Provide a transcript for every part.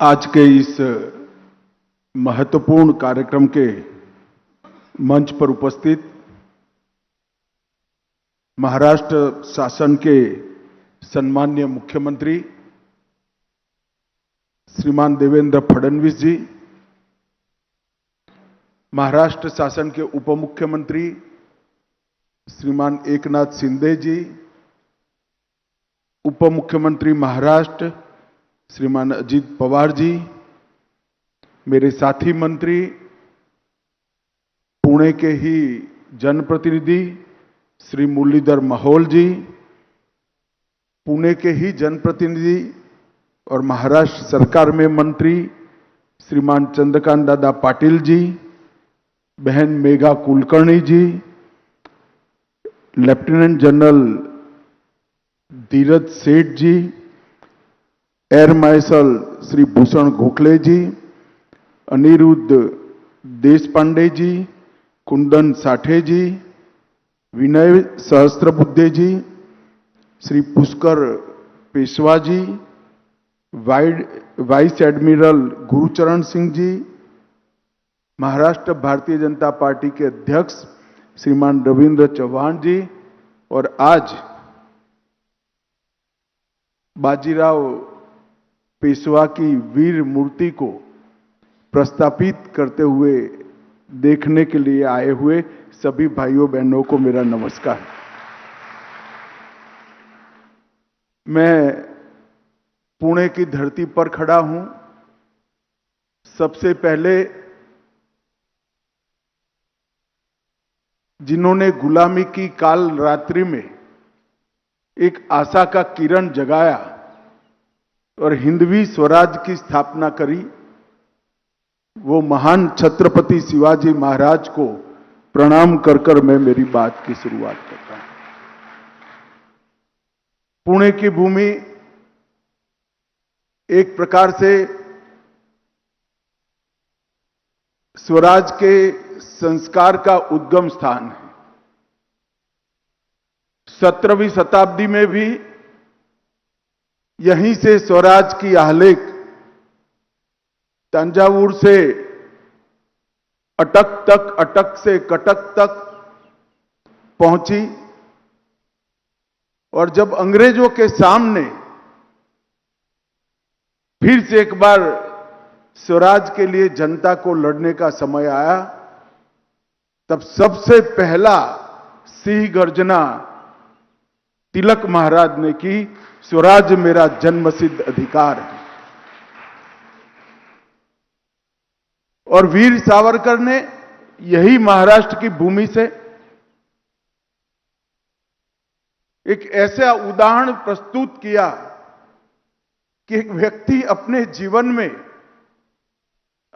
आज के इस महत्वपूर्ण कार्यक्रम के मंच पर उपस्थित महाराष्ट्र शासन के सम्माननीय मुख्यमंत्री श्रीमान देवेंद्र फडणवीस जी, महाराष्ट्र शासन के उप मुख्यमंत्री श्रीमान एकनाथ शिंदे जी, उप मुख्यमंत्री महाराष्ट्र श्रीमान अजित पवार जी, मेरे साथी मंत्री, पुणे के ही जनप्रतिनिधि श्री मुरलीधर मोहोल जी, पुणे के ही जनप्रतिनिधि और महाराष्ट्र सरकार में मंत्री श्रीमान चंद्रकांत दादा पाटिल जी, बहन मेघा कुलकर्णी जी, लेफ्टिनेंट जनरल धीरज सेठ जी, एयर मार्शल श्री भूषण गोखले जी, अनिरुद्ध देशपांडे जी, कुंदन साठे जी, विनय सहस्त्रबुद्धे जी, श्री पुष्कर पेशवा जी, vice admiral Gurucharan Singh ji, Maharashtra Bharatiya Janata party के अध्यक्ष श्रीमान रविंद्र चौहान जी, और आज बाजीराव पेशवा की वीर मूर्ति को प्रस्थापित करते हुए देखने के लिए आए हुए सभी भाइयों बहनों को मेरा नमस्कार। मैं पुणे की धरती पर खड़ा हूं। सबसे पहले जिन्होंने गुलामी की काल रात्रि में एक आशा का किरण जगाया और हिंदवी स्वराज की स्थापना करी, वो महान छत्रपति शिवाजी महाराज को प्रणाम कर कर मैं मेरी बात की शुरुआत करता हूं। पुणे की भूमि एक प्रकार से स्वराज के संस्कार का उद्गम स्थान है। 17वीं शताब्दी में भी यहीं से स्वराज की आलेख तंजावुर से अटक तक, अटक से कटक तक पहुंची, और जब अंग्रेजों के सामने फिर से एक बार स्वराज के लिए जनता को लड़ने का समय आया, तब सबसे पहला सिंह गर्जना तिलक महाराज ने की, स्वराज मेरा जन्मसिद्ध अधिकार है। और वीर सावरकर ने यही महाराष्ट्र की भूमि से एक ऐसा उदाहरण प्रस्तुत किया कि एक व्यक्ति अपने जीवन में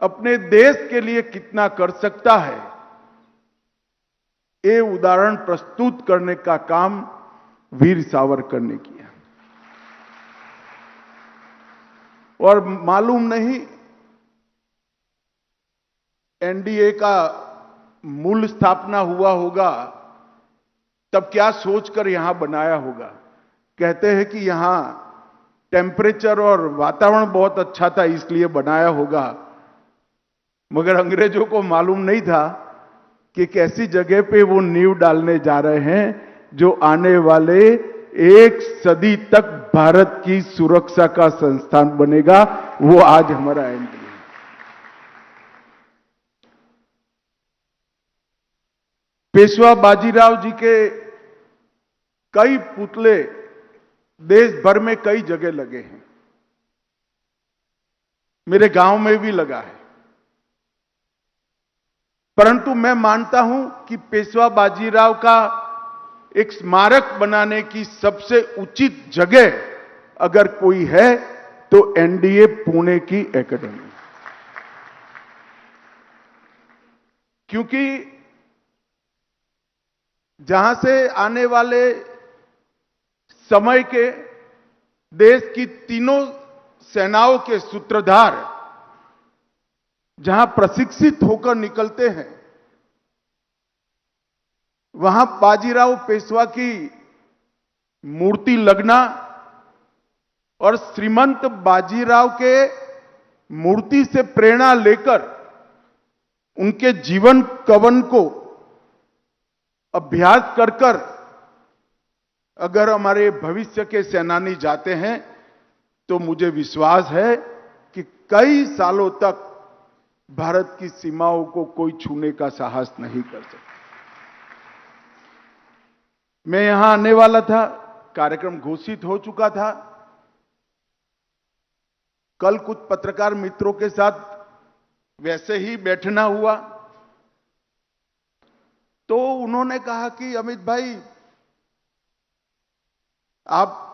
अपने देश के लिए कितना कर सकता है, ये उदाहरण प्रस्तुत करने का काम वीर सावरकर ने किया। और मालूम नहीं एनडीए का मूल स्थापना हुआ होगा तब क्या सोचकर यहां बनाया होगा। कहते हैं कि यहां टेम्परेचर और वातावरण बहुत अच्छा था इसलिए बनाया होगा, मगर अंग्रेजों को मालूम नहीं था कि कैसी जगह पे वो नींव डालने जा रहे हैं जो आने वाले एक सदी तक भारत की सुरक्षा का संस्थान बनेगा। वो आज हमारा एनडीए। पेशवा बाजीराव जी के कई पुतले देश भर में कई जगह लगे हैं, मेरे गांव में भी लगा है, परंतु मैं मानता हूं कि पेशवा बाजीराव का एक स्मारक बनाने की सबसे उचित जगह अगर कोई है तो एनडीए पुणे की एकेडमी, क्योंकि जहां से आने वाले समय के देश की तीनों सेनाओं के सूत्रधार जहां प्रशिक्षित होकर निकलते हैं, वहां बाजीराव पेशवा की मूर्ति लगना और श्रीमंत बाजीराव के मूर्ति से प्रेरणा लेकर उनके जीवन कवन को अभ्यास कर कर अगर हमारे भविष्य के सेनानी जाते हैं तो मुझे विश्वास है कि कई सालों तक भारत की सीमाओं को कोई छूने का साहस नहीं कर सकता। मैं यहां आने वाला था, कार्यक्रम घोषित हो चुका था। कल कुछ पत्रकार मित्रों के साथ वैसे ही बैठना हुआ तो उन्होंने कहा कि अमित भाई, आप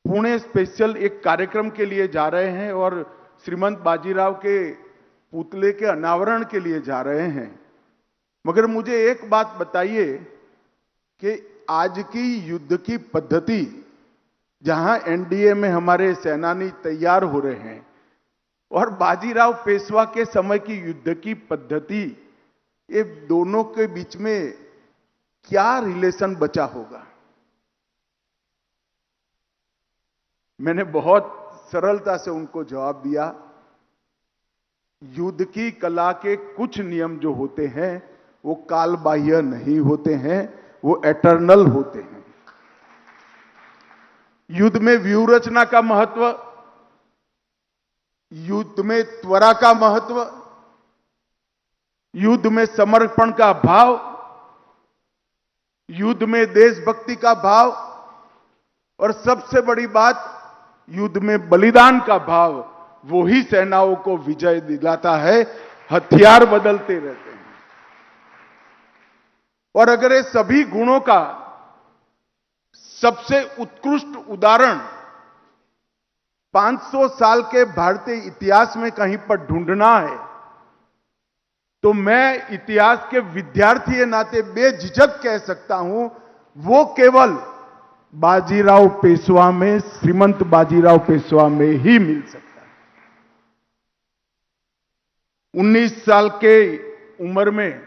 पुणे स्पेशल एक कार्यक्रम के लिए जा रहे हैं और श्रीमंत बाजीराव के पुतले के अनावरण के लिए जा रहे हैं, मगर मुझे एक बात बताइए कि आज की युद्ध की पद्धति, जहां एनडीए में हमारे सेनानी तैयार हो रहे हैं, और बाजीराव पेशवा के समय की युद्ध की पद्धति, ये दोनों के बीच में क्या रिलेशन बचा होगा? मैंने बहुत सरलता से उनको जवाब दिया, युद्ध की कला के कुछ नियम जो होते हैं वो कालबाह्य नहीं होते हैं, वो एटर्नल होते हैं। युद्ध में व्यूह रचना का महत्व, युद्ध में त्वरा का महत्व, युद्ध में समर्पण का भाव, युद्ध में देशभक्ति का भाव, और सबसे बड़ी बात, युद्ध में बलिदान का भाव, वो ही सेनाओं को विजय दिलाता है। हथियार बदलते रहते हैं, और अगर ये सभी गुणों का सबसे उत्कृष्ट उदाहरण 500 साल के भारतीय इतिहास में कहीं पर ढूंढना है तो मैं इतिहास के विद्यार्थी के नाते बेझिझक कह सकता हूं, वो केवल बाजीराव पेशवा में, श्रीमंत बाजीराव पेशवा में ही मिल सकता है। 19 साल के उम्र में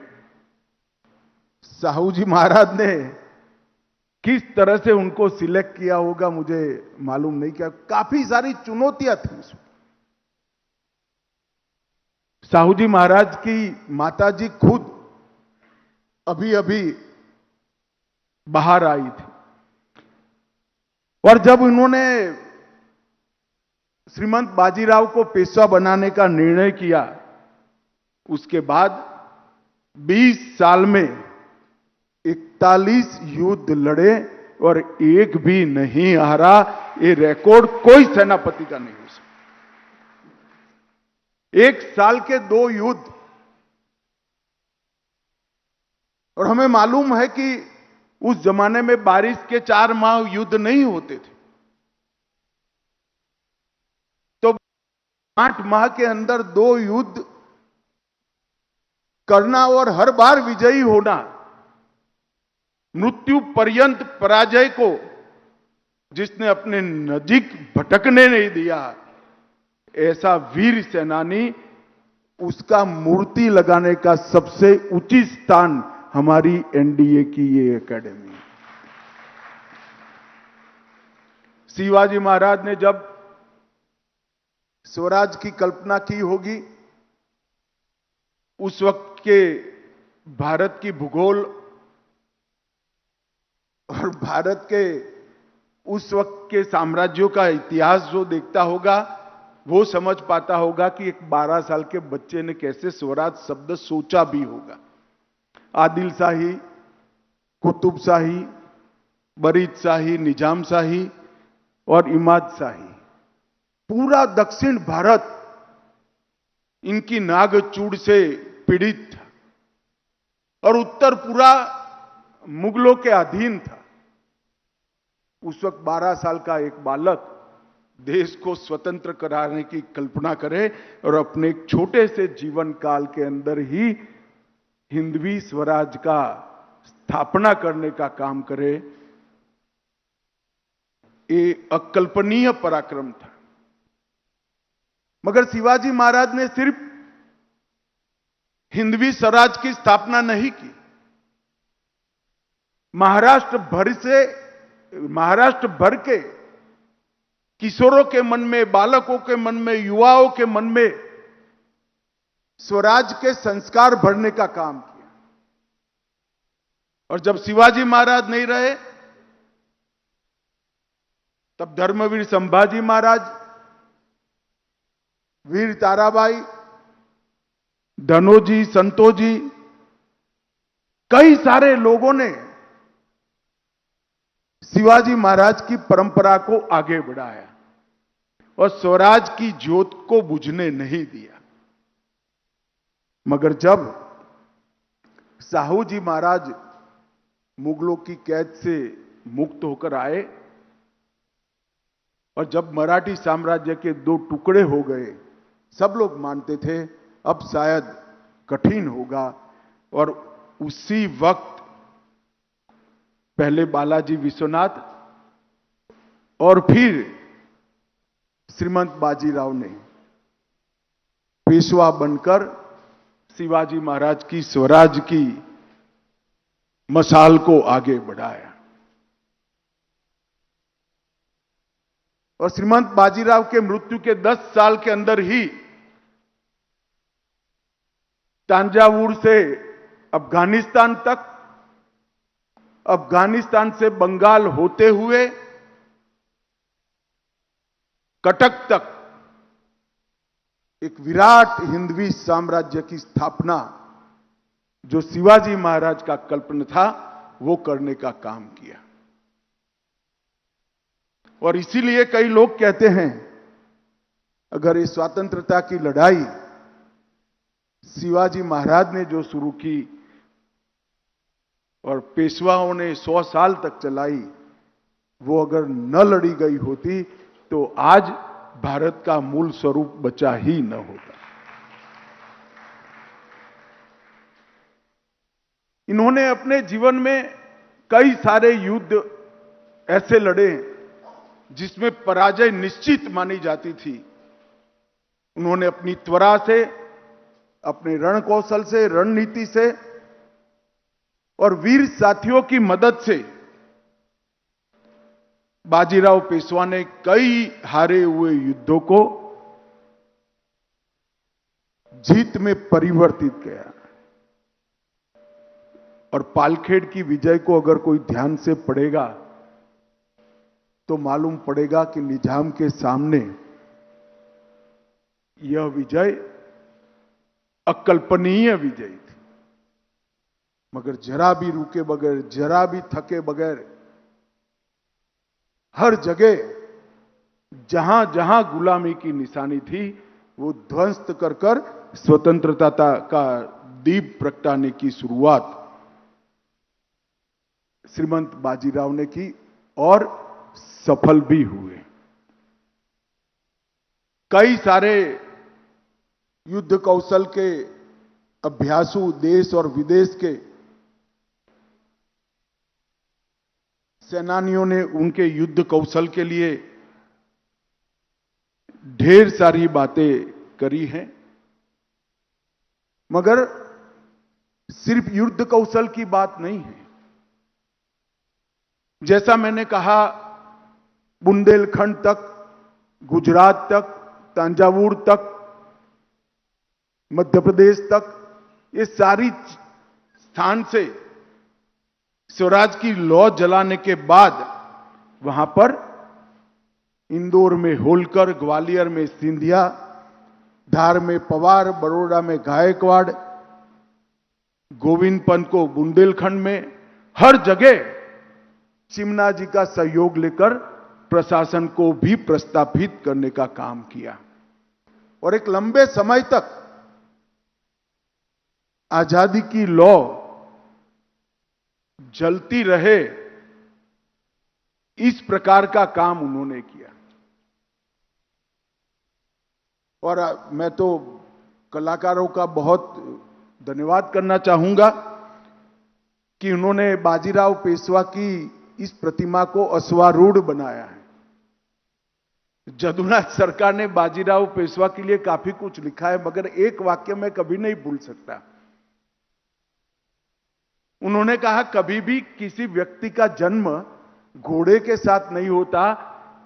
साहू जी महाराज ने किस तरह से उनको सिलेक्ट किया होगा मुझे मालूम नहीं, क्या काफी सारी चुनौतियां थी उसमें। साहू जी महाराज की माताजी खुद अभी अभी बाहर आई थी, और जब उन्होंने श्रीमंत बाजीराव को पेशवा बनाने का निर्णय किया, उसके बाद 20 साल में 41 युद्ध लड़े और एक भी नहीं हारा। ये रिकॉर्ड कोई सेनापति का नहीं हो सकता। एक साल के 2 युद्ध, और हमें मालूम है कि उस जमाने में बारिश के 4 माह युद्ध नहीं होते थे, तो 8 माह के अंदर 2 युद्ध करना और हर बार विजयी होना, मृत्यु पर्यंत पराजय को जिसने अपने नजीक भटकने नहीं दिया, ऐसा वीर सेनानी, उसका मूर्ति लगाने का सबसे उचित स्थान हमारी एनडीए की ये एकेडमी है। शिवाजी महाराज ने जब स्वराज की कल्पना की होगी, उस वक्त के भारत की भूगोल और भारत के उस वक्त के साम्राज्यों का इतिहास जो देखता होगा, वो समझ पाता होगा कि एक 12 साल के बच्चे ने कैसे स्वराज शब्द सोचा भी होगा। आदिल शाही, कुतुब शाही, बरीद शाही, निजाम शाही और इमाद शाही, पूरा दक्षिण भारत इनकी नागचूड़ से पीड़ित था, और उत्तर पूरा मुगलों के अधीन था। उस वक्त 12 साल का एक बालक देश को स्वतंत्र कराने की कल्पना करे और अपने एक छोटे से जीवन काल के अंदर ही हिंदवी स्वराज का स्थापना करने का काम करे, ये अकल्पनीय पराक्रम था। मगर शिवाजी महाराज ने सिर्फ हिंदवी स्वराज की स्थापना नहीं की, महाराष्ट्र भर के किशोरों के मन में, बालकों के मन में, युवाओं के मन में स्वराज के संस्कार भरने का काम किया। और जब शिवाजी महाराज नहीं रहे, तब धर्मवीर संभाजी महाराज, वीर ताराबाई, धनोजी, संतोजी, कई सारे लोगों ने शिवाजी महाराज की परंपरा को आगे बढ़ाया और स्वराज की ज्योत को बुझने नहीं दिया। मगर जब साहू जी महाराज मुगलों की कैद से मुक्त होकर आए और जब मराठी साम्राज्य के दो टुकड़े हो गए, सब लोग मानते थे अब शायद कठिन होगा। और उसी वक्त पहले बालाजी विश्वनाथ और फिर श्रीमंत बाजीराव ने पेशवा बनकर शिवाजी महाराज की स्वराज की मशाल को आगे बढ़ाया। और श्रीमंत बाजीराव के मृत्यु के 10 साल के अंदर ही तांजावुर से अफगानिस्तान तक, अफगानिस्तान से बंगाल होते हुए कटक तक एक विराट हिंदवी साम्राज्य की स्थापना, जो शिवाजी महाराज का कल्पना था, वो करने का काम किया। और इसीलिए कई लोग कहते हैं, अगर ये स्वतंत्रता की लड़ाई शिवाजी महाराज ने जो शुरू की और पेशवाओं ने 100 साल तक चलाई, वो अगर न लड़ी गई होती तो आज भारत का मूल स्वरूप बचा ही न होता। इन्होंने अपने जीवन में कई सारे युद्ध ऐसे लड़े जिसमें पराजय निश्चित मानी जाती थी। उन्होंने अपनी त्वरा से, अपने रण कौशल से, रणनीति से और वीर साथियों की मदद से बाजीराव पेशवा ने कई हारे हुए युद्धों को जीत में परिवर्तित किया। और पालखेड़ की विजय को अगर कोई ध्यान से पढ़ेगा तो मालूम पड़ेगा कि निजाम के सामने यह विजय अकल्पनीय विजय थी। मगर जरा भी रुके बगैर, जरा भी थके बगैर, हर जगह जहां जहां गुलामी की निशानी थी वो ध्वस्त कर कर स्वतंत्रता का दीप प्रगटाने की शुरुआत श्रीमंत बाजीराव ने की और सफल भी हुए। कई सारे युद्ध कौशल के अभ्यासु देश और विदेश के सेनानियों ने उनके युद्ध कौशल के लिए ढेर सारी बातें करी हैं। मगर सिर्फ युद्ध कौशल की बात नहीं है। जैसा मैंने कहा, बुंदेलखंड तक, गुजरात तक, तंजावुर तक, मध्य प्रदेश तक, ये सारी स्थान से स्वराज की लौ जलाने के बाद वहां पर इंदौर में होलकर, ग्वालियर में सिंधिया, धार में पवार, बड़ौदा में गायकवाड़, गोविंद पंत को बुंदेलखंड में, हर जगह चिमना जी का सहयोग लेकर प्रशासन को भी प्रस्थापित करने का काम किया। और एक लंबे समय तक आजादी की लौ जलती रहे, इस प्रकार का काम उन्होंने किया। और मैं तो कलाकारों का बहुत धन्यवाद करना चाहूंगा कि उन्होंने बाजीराव पेशवा की इस प्रतिमा को अश्वारूढ़ बनाया है। जदुनाथ सरकार ने बाजीराव पेशवा के लिए काफी कुछ लिखा है, मगर एक वाक्य मैं कभी नहीं भूल सकता। उन्होंने कहा, कभी भी किसी व्यक्ति का जन्म घोड़े के साथ नहीं होता,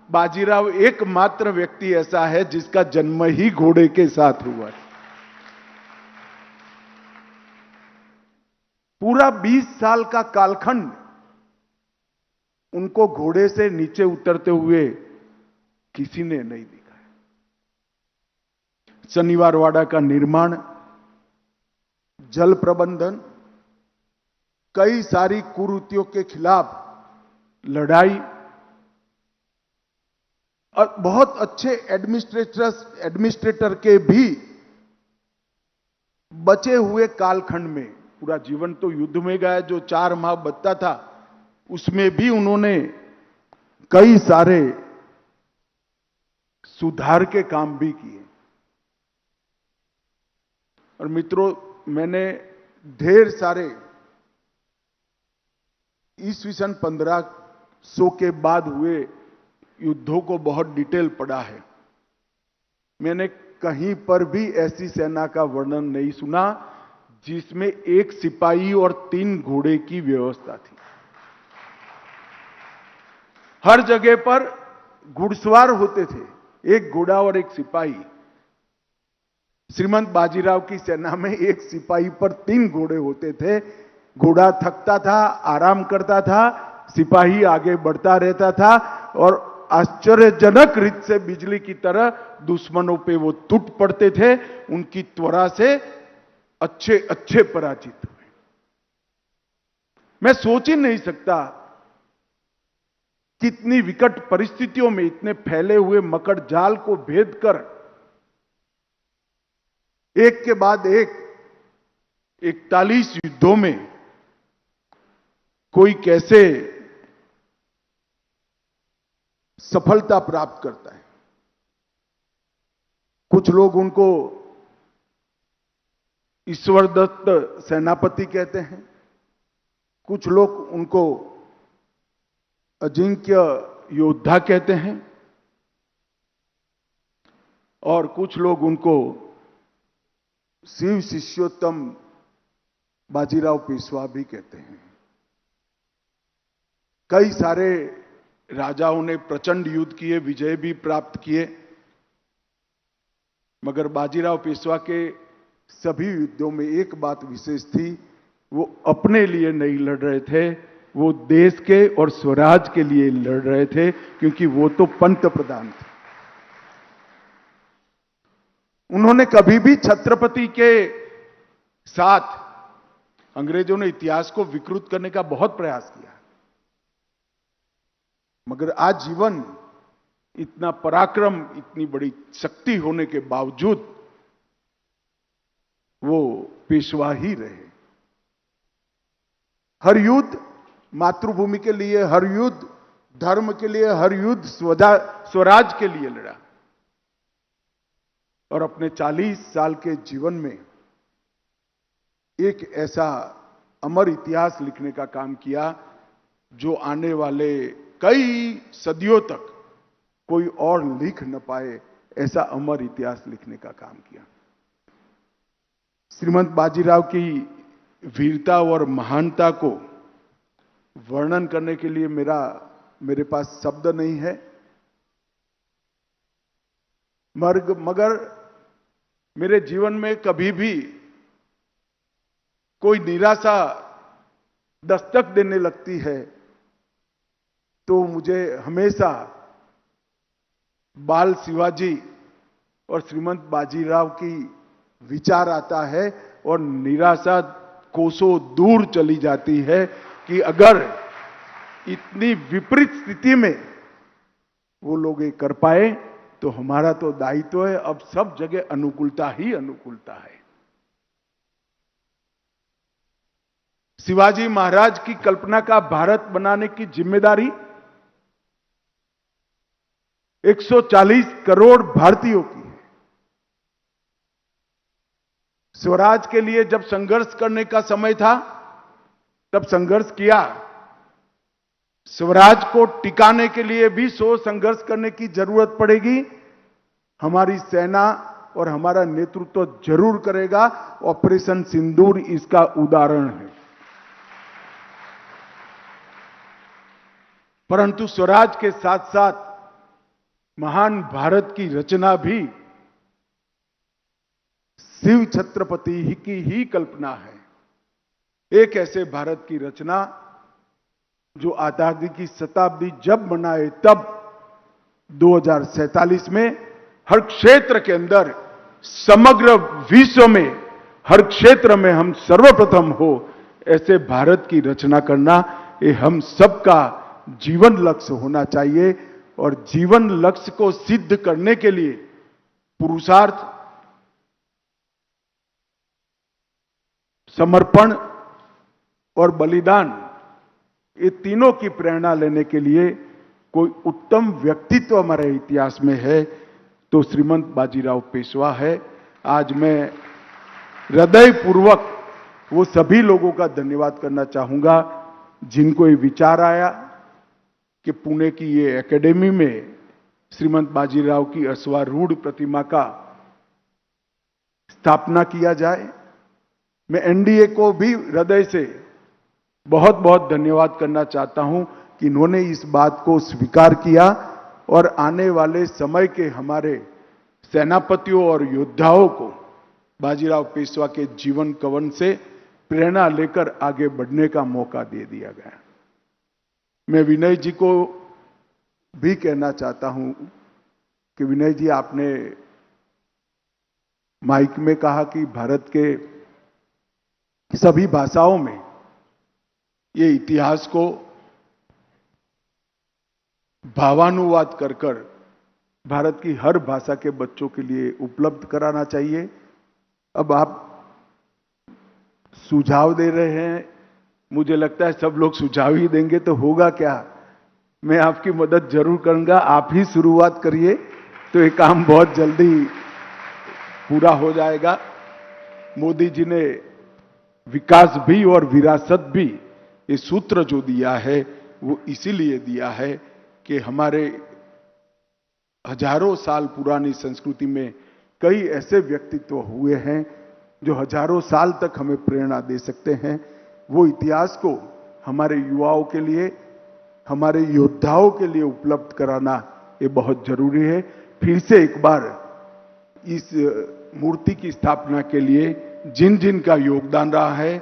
बाजीराव एकमात्र व्यक्ति ऐसा है जिसका जन्म ही घोड़े के साथ हुआ है। पूरा 20 साल का कालखंड उनको घोड़े से नीचे उतरते हुए किसी ने नहीं देखा है। शनिवारवाड़ा का निर्माण, जल प्रबंधन, कई सारी कुरीतियों के खिलाफ लड़ाई और बहुत अच्छे एडमिनिस्ट्रेटर के भी बचे हुए कालखंड में, पूरा जीवन तो युद्ध में गया, जो 4 माह बचता था उसमें भी उन्होंने कई सारे सुधार के काम भी किए। और मित्रों, मैंने ढेर सारे ईस्वीसन 1500 के बाद हुए युद्धों को बहुत डिटेल पढ़ा है। मैंने कहीं पर भी ऐसी सेना का वर्णन नहीं सुना जिसमें एक सिपाही और 3 घोड़े की व्यवस्था थी। हर जगह पर घुड़सवार होते थे, एक घोड़ा और एक सिपाही। श्रीमंत बाजीराव की सेना में एक सिपाही पर 3 घोड़े होते थे। घोड़ा थकता था, आराम करता था, सिपाही आगे बढ़ता रहता था और आश्चर्यजनक रीत से बिजली की तरह दुश्मनों पे वो टूट पड़ते थे। उनकी त्वरा से अच्छे अच्छे पराजित हुए। मैं सोच ही नहीं सकता कितनी विकट परिस्थितियों में इतने फैले हुए मकड़ जाल को भेद कर एक के बाद एक 41 युद्धों में कोई कैसे सफलता प्राप्त करता है। कुछ लोग उनको ईश्वर दत्त सेनापति कहते हैं, कुछ लोग उनको अजिंक्य योद्धा कहते हैं और कुछ लोग उनको शिव शिष्योत्तम बाजीराव पेशवा भी कहते हैं। कई सारे राजाओं ने प्रचंड युद्ध किए, विजय भी प्राप्त किए, मगर बाजीराव पेशवा के सभी युद्धों में एक बात विशेष थी, वो अपने लिए नहीं लड़ रहे थे, वो देश के और स्वराज के लिए लड़ रहे थे, क्योंकि वो तो पंत प्रधान थे। उन्होंने कभी भी छत्रपति के साथ, अंग्रेजों ने इतिहास को विकृत करने का बहुत प्रयास किया, मगर आज जीवन इतना पराक्रम, इतनी बड़ी शक्ति होने के बावजूद वो पेशवा ही रहे। हर युद्ध मातृभूमि के लिए, हर युद्ध धर्म के लिए, हर युद्ध स्वराज के लिए लड़ा और अपने 40 साल के जीवन में एक ऐसा अमर इतिहास लिखने का काम किया जो आने वाले कई सदियों तक कोई और लिख न पाए, ऐसा अमर इतिहास लिखने का काम किया। श्रीमंत बाजीराव की वीरता और महानता को वर्णन करने के लिए मेरे पास शब्द नहीं है, मगर मेरे जीवन में कभी भी कोई निराशा दस्तक देने लगती है तो मुझे हमेशा बाल शिवाजी और श्रीमंत बाजीराव की विचार आता है और निराशा कोसों दूर चली जाती है कि अगर इतनी विपरीत स्थिति में वो लोग ये कर पाए तो हमारा तो दायित्व है, अब सब जगह अनुकूलता ही अनुकूलता है। शिवाजी महाराज की कल्पना का भारत बनाने की जिम्मेदारी 140 करोड़ भारतीयों की है। स्वराज के लिए जब संघर्ष करने का समय था तब संघर्ष किया, स्वराज को टिकाने के लिए भी संघर्ष करने की जरूरत पड़ेगी। हमारी सेना और हमारा नेतृत्व जरूर करेगा। ऑपरेशन सिंदूर इसका उदाहरण है। परंतु स्वराज के साथ साथ महान भारत की रचना भी शिव छत्रपति ही की ही कल्पना है। एक ऐसे भारत की रचना जो आजादी की शताब्दी जब मनाए तब 2047 में हर क्षेत्र के अंदर, समग्र विश्व में हर क्षेत्र में हम सर्वप्रथम हो, ऐसे भारत की रचना करना ये हम सबका जीवन लक्ष्य होना चाहिए। और जीवन लक्ष्य को सिद्ध करने के लिए पुरुषार्थ, समर्पण और बलिदान, ये तीनों की प्रेरणा लेने के लिए कोई उत्तम व्यक्तित्व हमारे इतिहास में है तो श्रीमंत बाजीराव पेशवा है। आज मैं हृदयपूर्वक वो सभी लोगों का धन्यवाद करना चाहूंगा जिनको ये विचार आया कि पुणे की ये एकेडमी में श्रीमंत बाजीराव की अश्वारूढ़ प्रतिमा का स्थापना किया जाए। मैं एनडीए को भी हृदय से बहुत बहुत धन्यवाद करना चाहता हूं कि इन्होंने इस बात को स्वीकार किया और आने वाले समय के हमारे सेनापतियों और योद्धाओं को बाजीराव पेशवा के जीवन कवन से प्रेरणा लेकर आगे बढ़ने का मौका दे दिया गया। मैं विनय जी को भी कहना चाहता हूं कि विनय जी, आपने माइक में कहा कि भारत के सभी भाषाओं में ये इतिहास को भावानुवाद कर कर भारत की हर भाषा के बच्चों के लिए उपलब्ध कराना चाहिए। अब आप सुझाव दे रहे हैं, मुझे लगता है सब लोग सुझाव ही देंगे तो होगा क्या। मैं आपकी मदद जरूर करूंगा, आप ही शुरुआत करिए तो ये काम बहुत जल्दी पूरा हो जाएगा। मोदी जी ने विकास भी और विरासत भी, ये सूत्र जो दिया है वो इसीलिए दिया है कि हमारे हजारों साल पुरानी संस्कृति में कई ऐसे व्यक्तित्व हुए हैं जो हजारों साल तक हमें प्रेरणा दे सकते हैं। वो इतिहास को हमारे युवाओं के लिए, हमारे योद्धाओं के लिए उपलब्ध कराना ये बहुत जरूरी है। फिर से एक बार इस मूर्ति की स्थापना के लिए जिन जिन का योगदान रहा है